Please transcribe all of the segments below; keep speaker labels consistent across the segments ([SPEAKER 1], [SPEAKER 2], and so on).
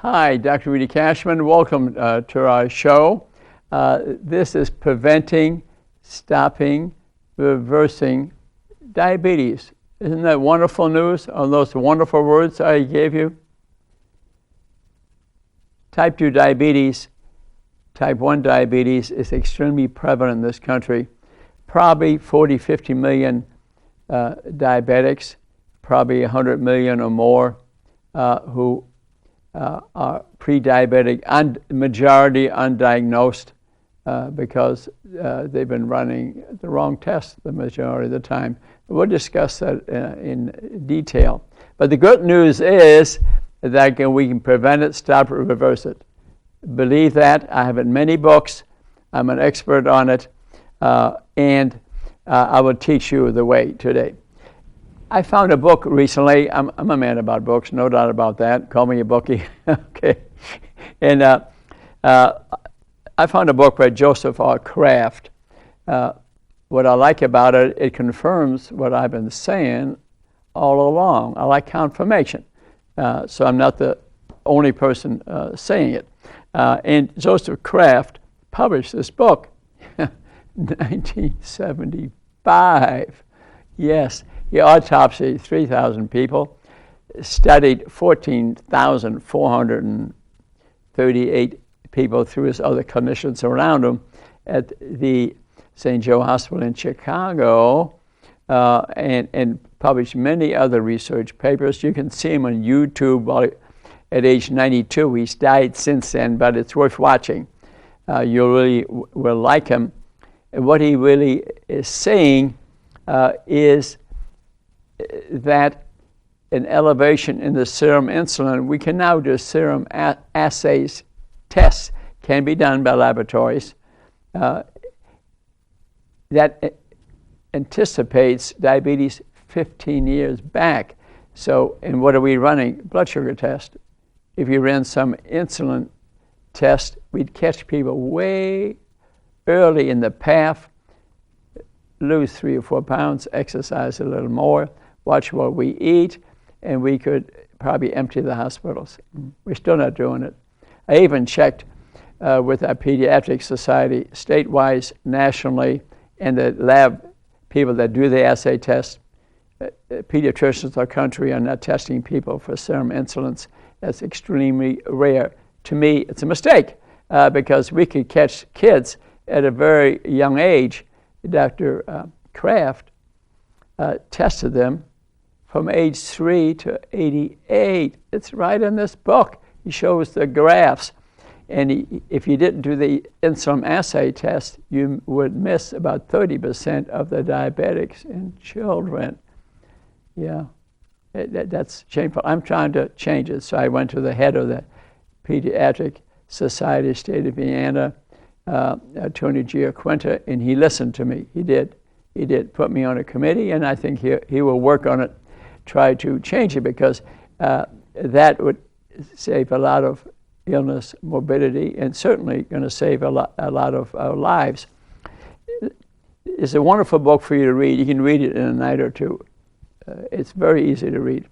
[SPEAKER 1] Hi, Dr. Rudy Kachmann. Welcome to our show. This is preventing, stopping, reversing diabetes. Isn't that wonderful news on those wonderful words I gave you? Type 2 diabetes, type 1 diabetes is extremely prevalent in this country. Probably 40, 50 million diabetics, probably 100 million or more who are pre-diabetic, and majority undiagnosed because they've been running the wrong test the majority of the time. We'll discuss that in detail. But the good news is that we can prevent it, stop it, reverse it. Believe that. I have it in many books. I'm an expert on it. And I will teach you the way today. I found a book recently. I'm a man about books, no doubt about that. Call me a bookie. Okay. And I found a book by Joseph R. Kraft. What I like about it, it confirms what I've been saying all along. I like confirmation. So I'm not the only person saying it. And Joseph Kraft published this book in 1975. Yes. He autopsied 3,000 people, studied 14,438 people through his other clinicians around him at the St. Joe Hospital in Chicago, and published many other research papers. You can see him on YouTube at age 92. He's died since then, but it's worth watching. You really will like him. And what he really is saying is that an elevation in the serum insulin, we can now do serum assays, tests can be done by laboratories that anticipates diabetes 15 years back. So, and what are we running? Blood sugar test. If you ran some insulin test, we'd catch people way early in the path, lose 3 or 4 pounds, exercise a little more, watch what we eat, and we could probably empty the hospitals. We're still not doing it. I even checked with our pediatric society, statewide, nationally, and the lab people that do the assay tests. Pediatricians in our country are not testing people for serum insulins. That's extremely rare. To me, it's a mistake because we could catch kids at a very young age. Dr. Kraft tested them from age 3 to 88. It's right in this book. He shows the graphs. And if you didn't do the insulin assay test, you would miss about 30% of the diabetics in children. Yeah, that's shameful. I'm trying to change it. So I went to the head of the Pediatric Society of State of Indiana, Tony Giaquinta, and he listened to me. He did put me on a committee, and I think he will work on it, try to change it, because that would save a lot of illness, morbidity, and certainly going to save a lot of our lives. It's a wonderful book for you to read. You can read it in a night or two. It's very easy to read.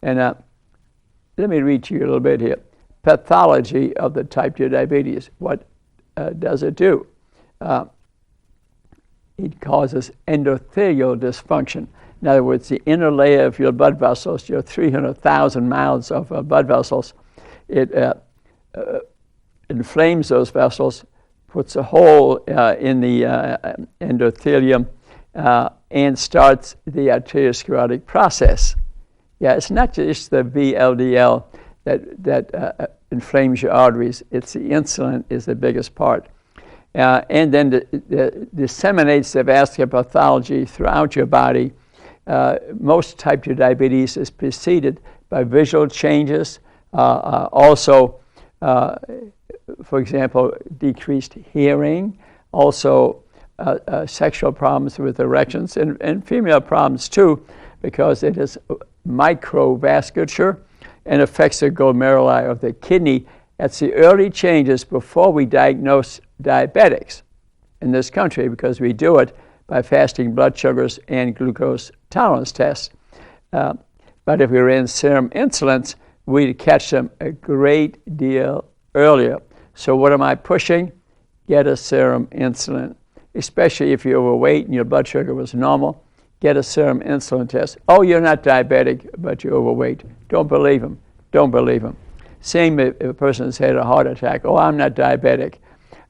[SPEAKER 1] And let me read to you a little bit here. Pathology of the type 2 diabetes. What does it do? It causes endothelial dysfunction. In other words, the inner layer of your blood vessels, your 300,000 miles of blood vessels, it inflames those vessels, puts a hole in the endothelium, and starts the arteriosclerotic process. Yeah, it's not just the VLDL that inflames your arteries. It's the insulin is the biggest part. And then disseminates the vascular pathology throughout your body. Most type 2 diabetes is preceded by visual changes, also, for example, decreased hearing, also sexual problems with erections, and female problems too, because it is microvasculature and affects the glomeruli of the kidney. That's the early changes before we diagnose diabetics in this country, because we do it by fasting blood sugars and glucose tolerance tests. But if we ran serum insulins, we catch them a great deal earlier. So what am I pushing? Get a serum insulin, especially if you're overweight and your blood sugar was normal. Get a serum insulin test. Oh, you're not diabetic, but you're overweight. Don't believe them. Don't believe them. Same if a person has had a heart attack. Oh, I'm not diabetic.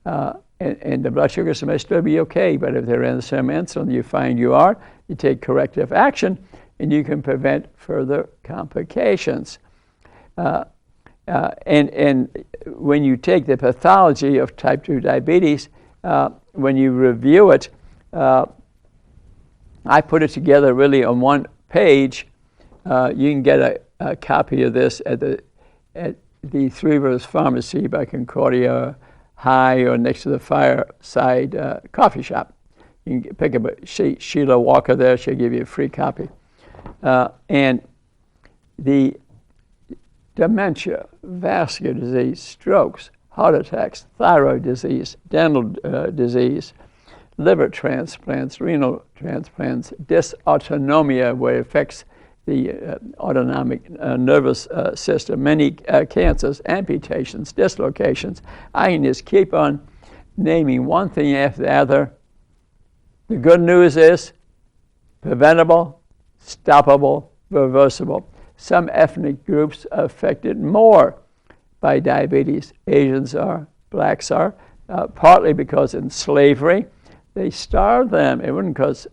[SPEAKER 1] And the blood sugars may still be okay, but if they're in the serum insulin, you find you are, you take corrective action, and you can prevent further complications. And when you take the pathology of type 2 diabetes, when you review it, I put it together really on one page. You can get a copy of this at the Three Rivers Pharmacy by Concordia High or next to the Fireside coffee shop. You can pick up Sheila Walker there. She'll give you a free copy. And the dementia, vascular disease, strokes, heart attacks, thyroid disease, dental disease, liver transplants, renal transplants, dysautonomia, where it affects the autonomic nervous system, many cancers, amputations, dislocations. I can just keep on naming one thing after the other. The good news is preventable, stoppable, reversible. Some ethnic groups are affected more by diabetes. Asians are, blacks are, partly because in slavery, they starved them. It wasn't because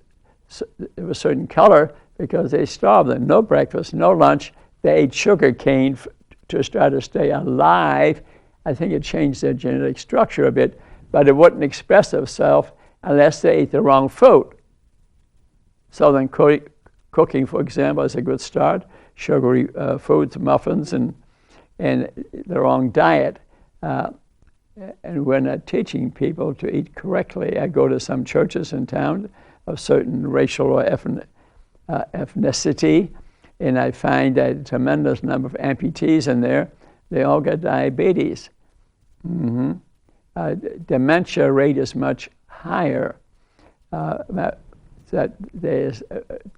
[SPEAKER 1] it was a certain color, because they starved them. No breakfast, no lunch. They ate sugar cane to try to stay alive. I think it changed their genetic structure a bit, but it wouldn't express itself unless they ate the wrong food. Southern cooking, for example, is a good start. Sugary foods, muffins, and the wrong diet. And we're not teaching people to eat correctly. I go to some churches in town of certain racial or ethnicity, and I find that a tremendous number of amputees in there. They all get diabetes. Dementia rate is much higher. That there's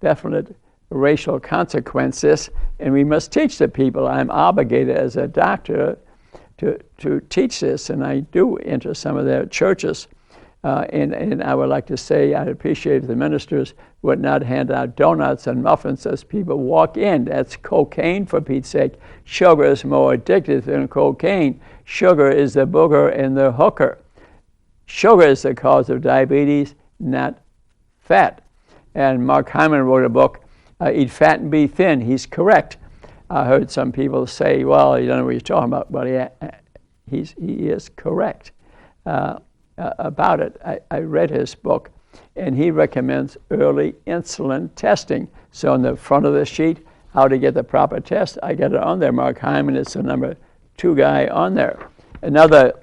[SPEAKER 1] definite racial consequences, and we must teach the people. I'm obligated as a doctor to teach this, and I do enter some of their churches. And I would like to say I'd appreciate if the ministers would not hand out donuts and muffins as people walk in. That's cocaine, for Pete's sake. Sugar is more addictive than cocaine. Sugar is the booger and the hooker. Sugar is the cause of diabetes, not fat. And Mark Hyman wrote a book, Eat Fat and Be Thin. He's correct. I heard some people say, well, you don't know what you're talking about. Well, he is correct about it. I read his book, and he recommends early insulin testing. So on the front of the sheet, how to get the proper test, I got it on there. Mark Hyman is the number 2 guy on there. Another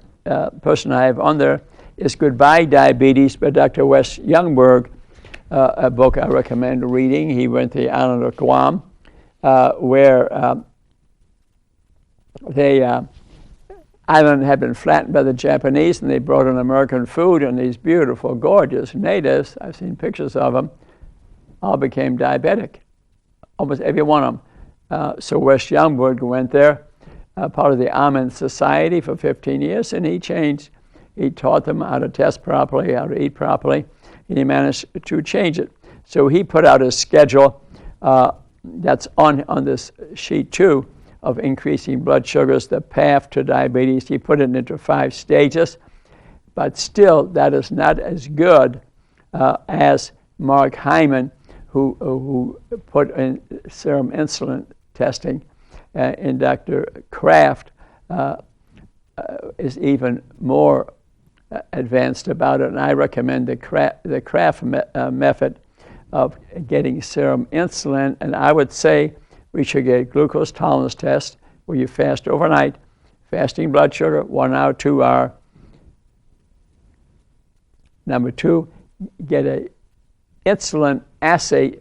[SPEAKER 1] person I have on there is Goodbye Diabetes by Dr. Wes Youngberg, a book I recommend reading. He went to the island of Guam, where island had been flattened by the Japanese, and they brought in American food, and these beautiful, gorgeous natives, I've seen pictures of them, all became diabetic, almost every one of them. So Wes Youngberg went there, part of the Amen Society for 15 years, and he taught them how to test properly, how to eat properly, and he managed to change it. So he put out a schedule that's on this sheet too, of increasing blood sugars, the path to diabetes. He put it into 5 stages, but still that is not as good as Mark Hyman, who put in serum insulin testing, and Dr. Kraft is even more advanced about it, and I recommend the Kraft method of getting serum insulin, and I would say we should get a glucose tolerance test where you fast overnight, fasting blood sugar, 1 hour, 2 hour. Number 2, get a insulin assay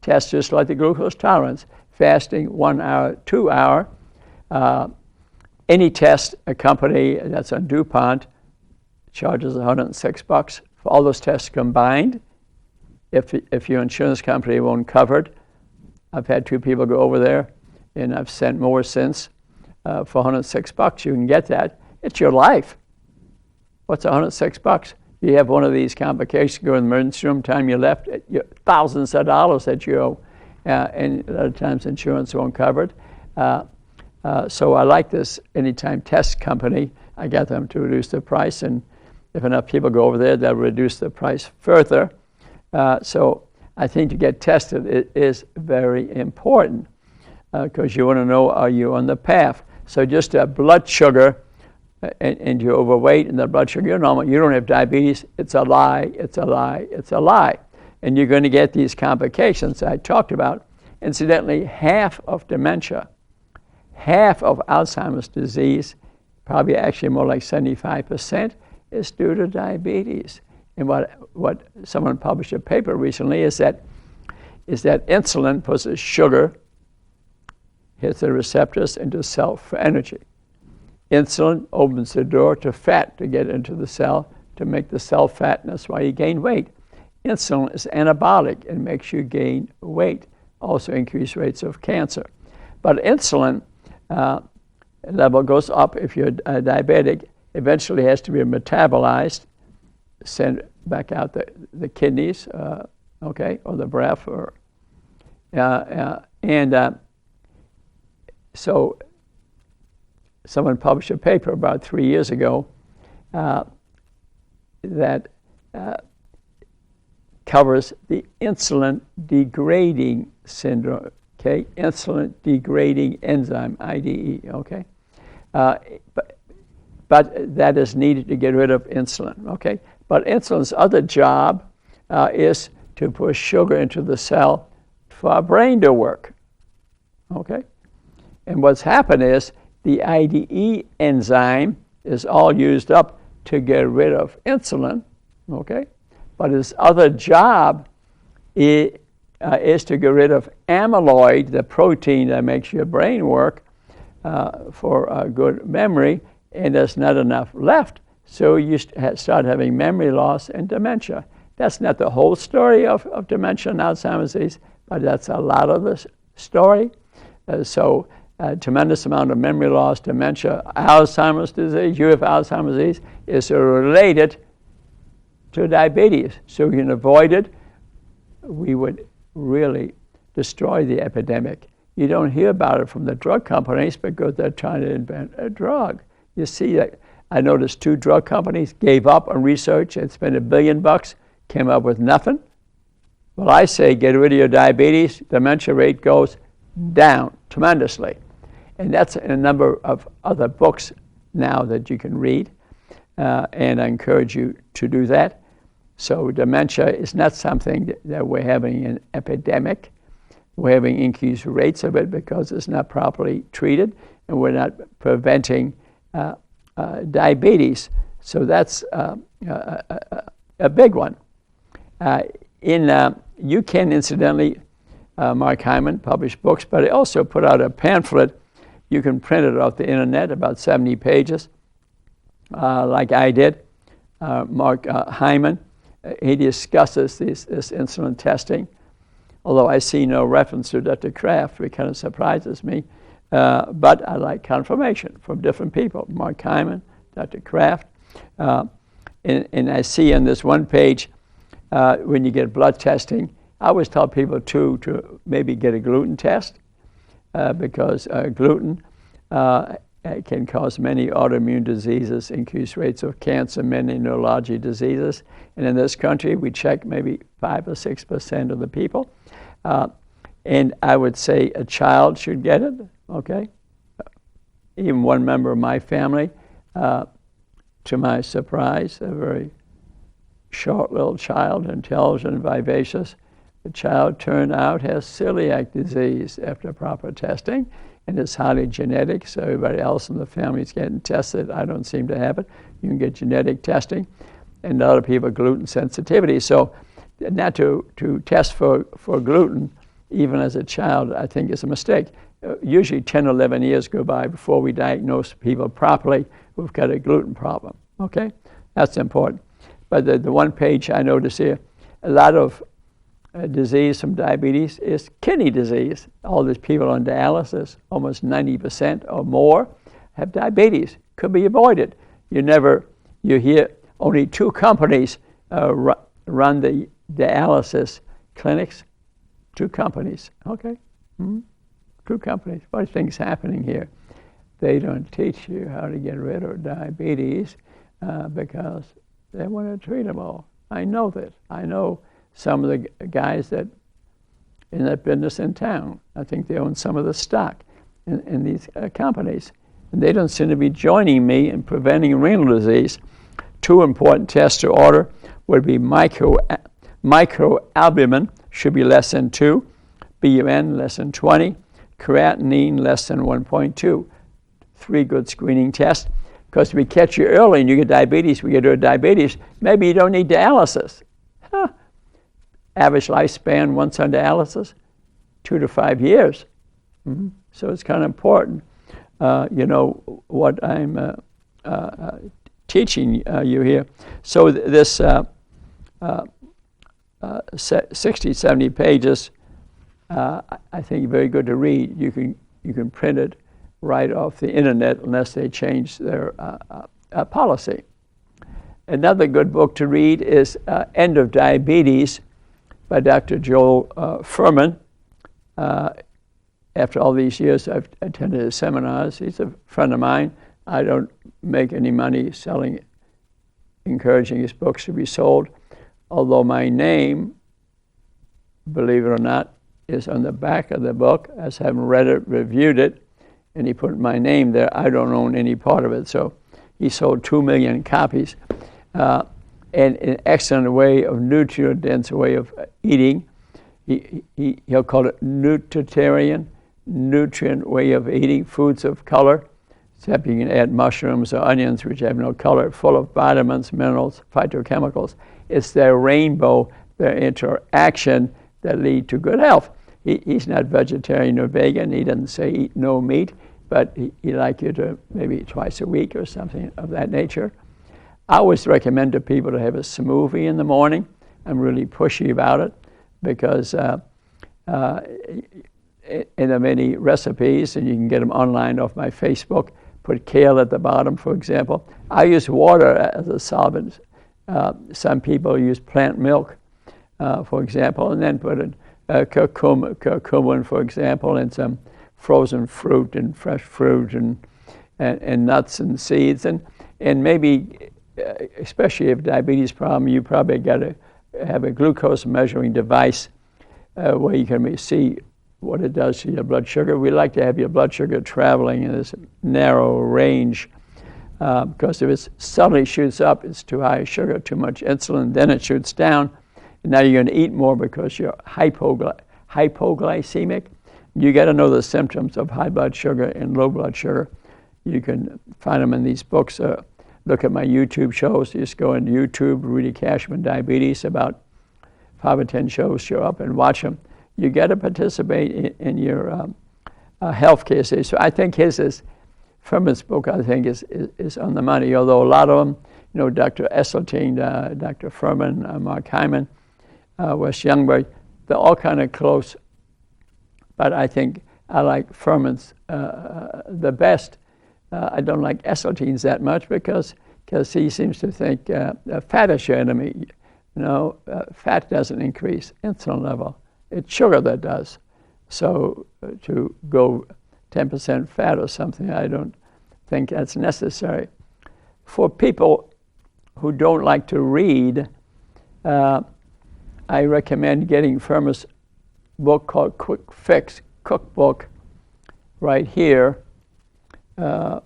[SPEAKER 1] test just like the glucose tolerance, fasting 1 hour, 2 hour. Any test, a company that's on DuPont charges $106 for all those tests combined. If your insurance company won't cover it, I've had 2 people go over there, and I've sent more since. For $106, you can get that. It's your life. What's $106? You have one of these complications, go in the emergency room, time you left, thousands of dollars that you owe. And a lot of times insurance won't cover it. So I like this Anytime Test company. I got them to reduce the price, and if enough people go over there, they'll reduce the price further. So I think to get tested it is very important because you want to know, are you on the path? So just a blood sugar, and you're overweight, and the blood sugar, you're normal, you don't have diabetes, it's a lie, it's a lie, it's a lie. And you're going to get these complications I talked about. Incidentally, half of dementia, half of Alzheimer's disease, probably actually more like 75%, is due to diabetes. And what someone published a paper recently is that insulin puts a sugar, hits the receptors into cell for energy. Insulin opens the door to fat to get into the cell, to make the cell fat, and that's why you gain weight. Insulin is anabolic and makes you gain weight, also increase rates of cancer. But insulin level goes up if you're diabetic, eventually has to be metabolized, sent back out the kidneys, or the breath, so someone published a paper about 3 years ago that covers the insulin degrading syndrome, insulin degrading enzyme, IDE, but that is needed to get rid of insulin, But insulin's other job is to push sugar into the cell for our brain to work, And what's happened is the IDE enzyme is all used up to get rid of insulin, But its other job is to get rid of amyloid, the protein that makes your brain work for good memory, and there's not enough left. So you start having memory loss and dementia. That's not the whole story of dementia and Alzheimer's disease, but that's a lot of the story. So tremendous amount of memory loss, dementia, Alzheimer's disease, you have Alzheimer's disease, is related to diabetes. So we can avoid it. We would really destroy the epidemic. You don't hear about it from the drug companies because they're trying to invent a drug. You see that. I noticed 2 drug companies gave up on research and spent $1 billion, came up with nothing. Well, I say get rid of your diabetes, dementia rate goes down tremendously. And that's in a number of other books now that you can read, and I encourage you to do that. So dementia is not something that we're having an epidemic. We're having increased rates of it because it's not properly treated, and we're not preventing diabetes. So that's a big one. You can, incidentally, Mark Hyman published books, but he also put out a pamphlet. You can print it off the internet, about 70 pages, like I did. Mark Hyman, he discusses this insulin testing, although I see no reference to Dr. Kraft, which kind of surprises me. But I like confirmation from different people, Mark Hyman, Dr. Kraft. And I see on this one page, when you get blood testing, I always tell people to maybe get a gluten test because gluten can cause many autoimmune diseases, increased rates of cancer, many neurological diseases. And in this country, we check maybe 5 or 6% of the people. And I would say a child should get it, Even one member of my family, to my surprise, a very short little child, intelligent, vivacious. The child turned out has celiac disease after proper testing, and it's highly genetic, so everybody else in the family is getting tested. I don't seem to have it. You can get genetic testing, and other people gluten sensitivity. So not to test for gluten, even as a child, I think is a mistake. Usually 10 or 11 years go by before we diagnose people properly who've got a gluten problem, That's important. But the one page I notice here, a lot of disease from diabetes is kidney disease. All these people on dialysis, almost 90% or more, have diabetes. Could be avoided. You hear only 2 companies run the dialysis clinics. 2 companies, okay? 2 companies. What are things happening here? They don't teach you how to get rid of diabetes because they want to treat them all. I know this. I know some of the guys that in that business in town. I think they own some of the stock in these companies. And they don't seem to be joining me in preventing renal disease. 2 important tests to order would be microalbumin, should be less than 2, BUN less than 20, creatinine less than 1.2. 3 good screening tests. Because if we catch you early and you get diabetes, we get to diabetes, maybe you don't need dialysis. Average lifespan once on dialysis, 2 to 5 years. So it's kind of important. What I'm teaching you here. So this 60, 70 pages, I think very good to read. You can print it right off the internet unless they change their policy. Another good book to read is End of Diabetes by Dr. Joel Fuhrman. After all these years, I've attended his seminars. He's a friend of mine. I don't make any money encouraging his books to be sold, although my name, believe it or not, is on the back of the book, as having read it, reviewed it, and he put my name there. I don't own any part of it, so he sold 2 million copies. And an excellent way of nutrient-dense way of eating. He'll call it nutritarian, nutrient way of eating, foods of color, except you can add mushrooms or onions, which have no color, full of vitamins, minerals, phytochemicals. It's their rainbow, their interaction that lead to good health. He's not vegetarian or vegan. He doesn't say eat no meat, but he'd like you to maybe twice a week or something of that nature. I always recommend to people to have a smoothie in the morning. I'm really pushy about it because in the many recipes, and you can get them online off my Facebook, put kale at the bottom, for example. I use water as a solvent. Some people use plant milk, for example, and then put in curcumin, for example, and some frozen fruit and fresh fruit and nuts and seeds. And maybe, especially if diabetes problem, you probably got to have a glucose measuring device where you can see what it does to your blood sugar. We like to have your blood sugar traveling in this narrow range because if it suddenly shoots up, it's too high sugar, too much insulin, then it shoots down. And now you're going to eat more because you're hypoglycemic. You got to know the symptoms of high blood sugar and low blood sugar. You can find them in these books. Look at my YouTube shows. You just go into YouTube, Rudy Kachmann Diabetes, about 5 or 10 shows show up and watch them. You got to participate in your health cases. So I think Fuhrman's book, I think, is on the money, although a lot of them, Dr. Esseltine, Dr. Fuhrman, Mark Hyman, Wes Youngberg, they're all kind of close, but I think I like Fuhrman's the best. I don't like Esseltine's that much because he seems to think fat is your enemy. Fat doesn't increase insulin level. It's sugar that does. So to go 10% fat or something, I don't think that's necessary. For people who don't like to read, I recommend getting Fuhrman's book called Quick Fix Cookbook right here. I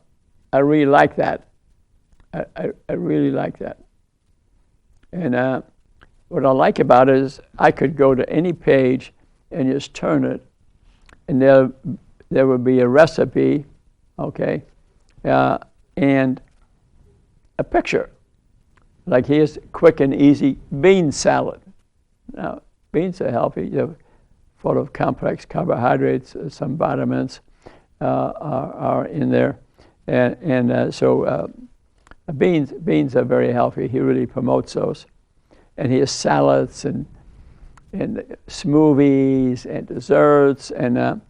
[SPEAKER 1] really like that. I really like that. And what I like about it is I could go to any page and just turn it, and there would be a recipe, okay, and a picture. Like here's quick and easy bean salad. Now, beans are healthy. They're full of complex carbohydrates. Some vitamins are in there. So beans are very healthy. He really promotes those. And he has salads and and smoothies and desserts. And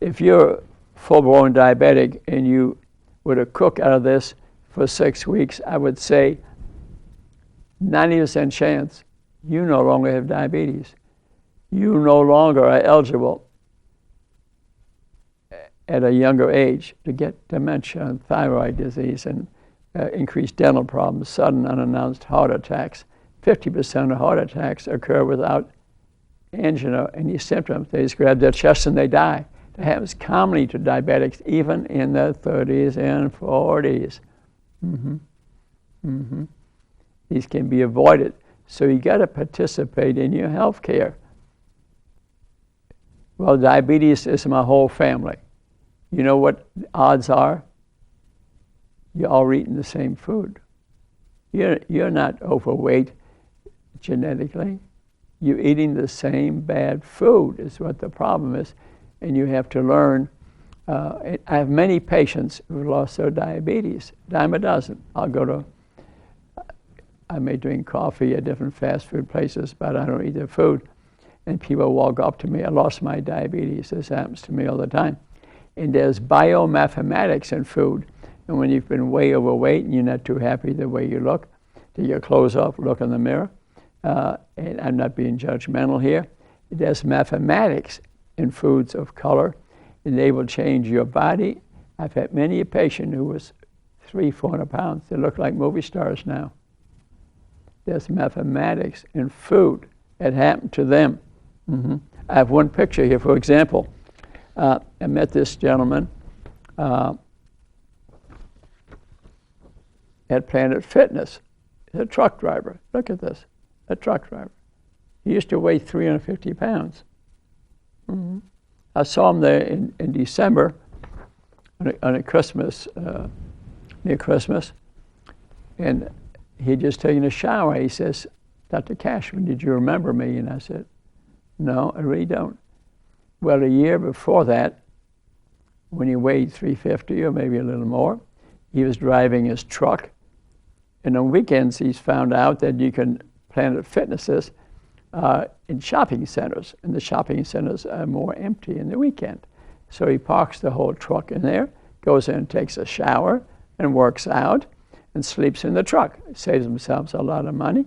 [SPEAKER 1] if you're full-blown diabetic and you were to cook out of this for 6 weeks, I would say 90% chance you no longer have diabetes. You no longer are eligible at a younger age to get dementia and thyroid disease and increased dental problems, sudden unannounced heart attacks. 50% of heart attacks occur without angina or any symptoms. They just grab their chest and they die. That happens commonly to diabetics, even in their 30s and 40s. These can be avoided. So you got to participate in your health care. Well, diabetes is my whole family. You know what the odds are? You're all eating the same food. You're not overweight genetically. You're eating the same bad food is what the problem is. And you have to learn. I have many patients who lost their diabetes, dime a dozen. I may drink coffee at different fast food places, but I don't eat their food. And people walk up to me, I lost my diabetes. This happens to me all the time. And there's biomathematics in food. And when you've been way overweight and you're not too happy the way you look, take your clothes off, look in the mirror. And I'm not being judgmental here. There's mathematics in foods of color, and they will change your body. I've had many a patient who was 300-400 pounds. They look like movie stars now. There's mathematics in food that happened to them. I have one picture here, for example. I met this gentleman at Planet Fitness. He's a truck driver. Look at this, a truck driver. He used to weigh 350 pounds. I saw him there in December on a Christmas, near Christmas, and he'd just taken a shower. He says, Dr. Cashman, did you remember me? And I said, no, I really don't. Well, a year before that, when he weighed 350 or maybe a little more, he was driving his truck. And on weekends, he's found out that you can Planet Fitnesses in shopping centers, and the shopping centers are more empty in the weekend. So he parks the whole truck in there, goes in and takes a shower, and works out, and sleeps in the truck. He saves himself a lot of money.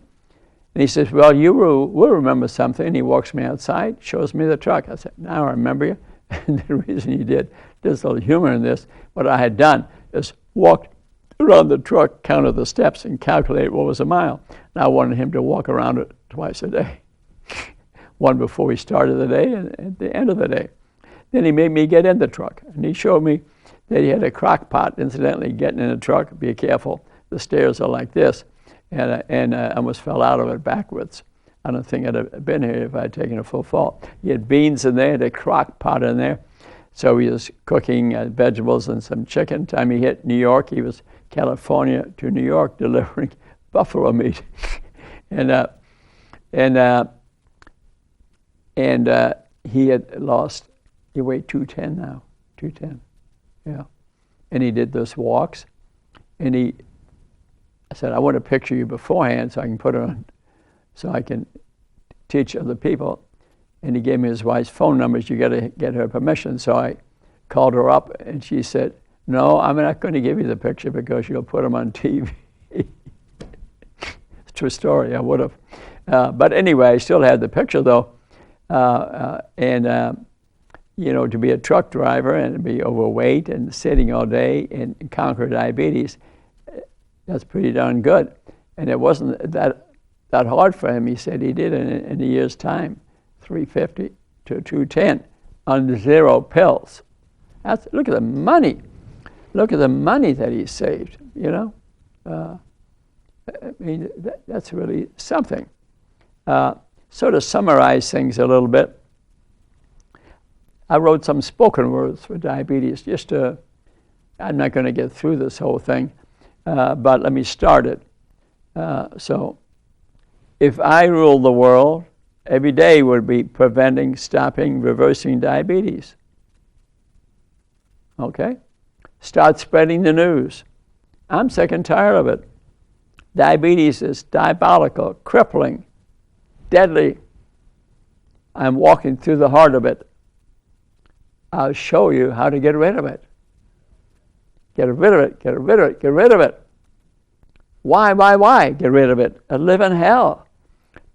[SPEAKER 1] And he says, well, you will remember something. And he walks me outside, shows me the truck. I said, now I remember you. And the reason he did, there's a little humor in this, what I had done is walked around the truck, counted the steps, and calculated what was a mile. And I wanted him to walk around it twice a day. One before we started the day and at the end of the day. Then he made me get in the truck. And he showed me that he had a crock pot. Incidentally, getting in the truck, be careful. The stairs are like this. And I almost fell out of it backwards. I don't think I'd have been here if I had taken a full fall. He had beans in there, the crock pot in there. So he was cooking vegetables and some chicken. Time he hit New York, he was California to New York delivering buffalo meat. and he had lost, he weighed 210 now, 210, yeah. And he did those walks, and I said, I want to picture you beforehand so I can put it on, so I can teach other people. And he gave me his wife's phone numbers. You got to get her permission. So I called her up, and she said, no, I'm not going to give you the picture because you'll put them on TV. True story, I would have. But anyway, I still had the picture, though. You know, to be a truck driver and be overweight and sitting all day and conquer diabetes, that's pretty darn good. And it wasn't that hard for him. He said he did it in a year's time, 350 to 210 on 0 pills. Look at the money. Look at the money that he saved, you know. I mean, that's really something. So to summarize things a little bit, I wrote some spoken words for diabetes. I'm not going to get through this whole thing. But let me start it. So, if I ruled the world, every day would be preventing, stopping, reversing diabetes. Okay? Start spreading the news. I'm sick and tired of it. Diabetes is diabolical, crippling, deadly. I'm walking through the heart of it. I'll show you how to get rid of it. Get rid of it, get rid of it, get rid of it. Why? Get rid of it. I live in hell.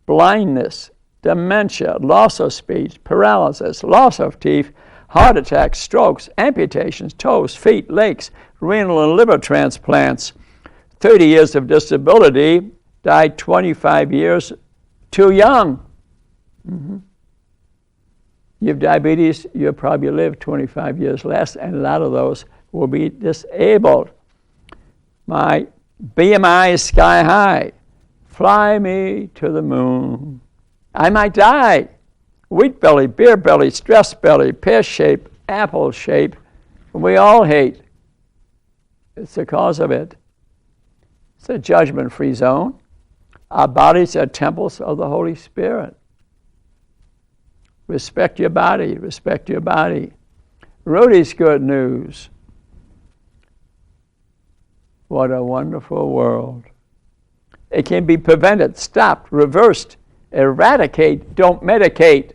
[SPEAKER 1] Blindness, dementia, loss of speech, paralysis, loss of teeth, heart attacks, strokes, amputations, toes, feet, legs, renal and liver transplants. 30 years of disability, died 25 years too young. Mm-hmm. You have diabetes, you'll probably live 25 years less, and a lot of those will be disabled. My BMI is sky high. Fly me to the moon. I might die. Wheat belly, beer belly, stress belly, pear shape, apple shape. We all hate. It's the cause of it. It's a judgment-free zone. Our bodies are temples of the Holy Spirit. Respect your body, respect your body. Rudy's good news. What a wonderful world. It can be prevented, stopped, reversed, eradicate, don't medicate.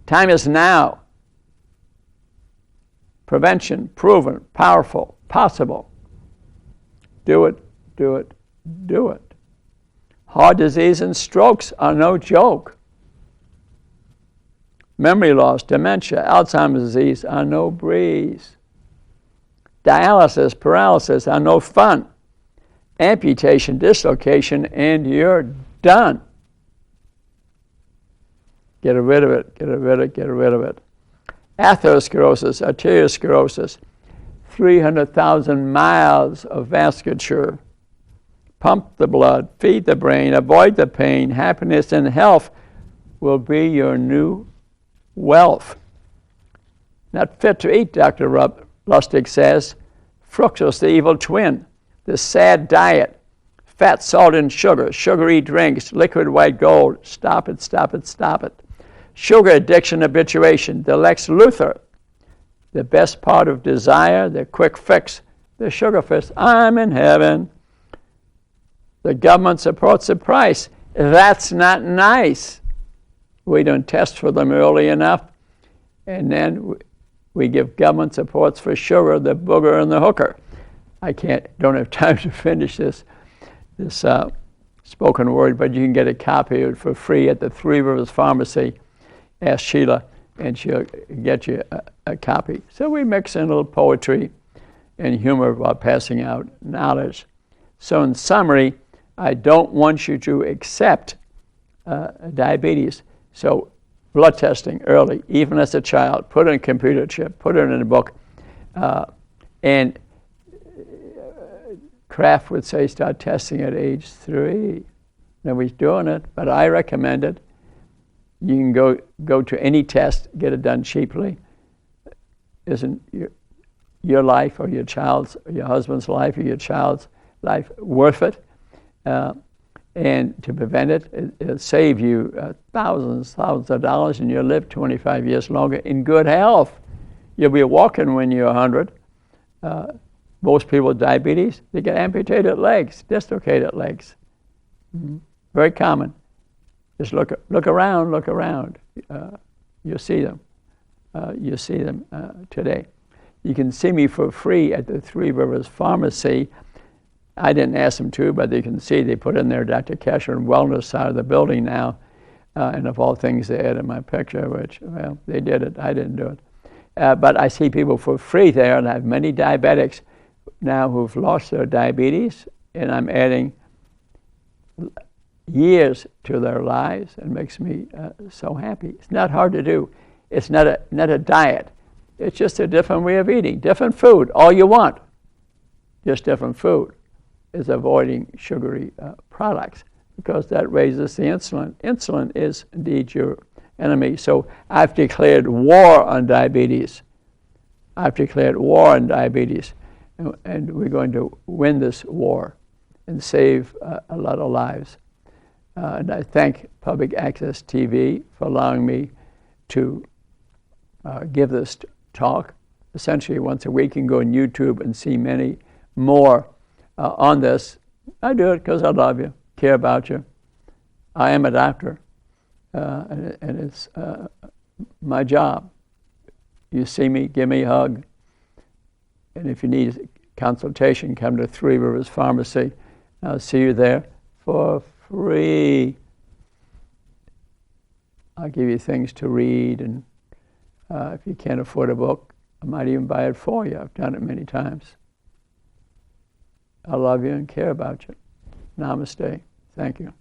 [SPEAKER 1] Time is now. Prevention, proven, powerful, possible. Do it, do it, do it. Heart disease and strokes are no joke. Memory loss, dementia, Alzheimer's disease are no breeze. Dialysis, paralysis are no fun. Amputation, dislocation, and you're done. Get rid of it, get rid of it, get rid of it. Atherosclerosis, arteriosclerosis, 300,000 miles of vasculature. Pump the blood, feed the brain, avoid the pain. Happiness and health will be your new wealth. Not fit to eat, Dr. Lustig says. Fructose, the evil twin. The sad diet. Fat, salt, and sugar. Sugary drinks. Liquid white gold. Stop it, stop it, stop it. Sugar addiction habituation. The Lex Luthor. The best part of desire. The quick fix. The sugar fix. I'm in heaven. The government supports the price. That's not nice. We don't test for them early enough, and then we give government supports for sugar, the booger and the hooker. Don't have time to finish this spoken word, but you can get a copy of it for free at the Three Rivers Pharmacy. Ask Sheila, and she'll get you a copy. So we mix in a little poetry and humor while passing out knowledge. So in summary, I don't want you to accept diabetes. So blood testing early, even as a child, put in a computer chip, put it in a book. And Kraft would say start testing at age 3. Nobody's doing it, but I recommend it. You can go to any test, get it done cheaply. Isn't your life or your child's, or your husband's life or your child's life worth it? And to prevent it, it'll save you thousands of dollars, and you'll live 25 years longer in good health. You'll be walking when you're 100. Most people with diabetes, they get amputated legs, dislocated legs. Mm-hmm. Very common. Just look around. You'll see them. You'll see them today. You can see me for free at the Three Rivers Pharmacy. I didn't ask them to, but they can see they put in there Dr. Kachmann Wellness side of the building now. And of all things, they added my picture, which, well, they did it. I didn't do it. But I see people for free there, and I have many diabetics now who've lost their diabetes, and I'm adding years to their lives. It makes me so happy. It's not hard to do. It's not a diet. It's just a different way of eating, different food, all you want, just different food. Is avoiding sugary products, because that raises the insulin. Insulin is indeed your enemy. So I've declared war on diabetes. I've declared war on diabetes, and we're going to win this war and save a lot of lives. And I thank Public Access TV for allowing me to give this talk. Essentially once a week, you can go on YouTube and see many more on this. I do it because I love you, care about you. I am a doctor. and it's my job. You see me, give me a hug. And if you need consultation, come to Three Rivers Pharmacy. I'll see you there for free. I'll give you things to read, and if you can't afford a book, I might even buy it for you. I've done it many times. I love you and care about you. Namaste. Thank you.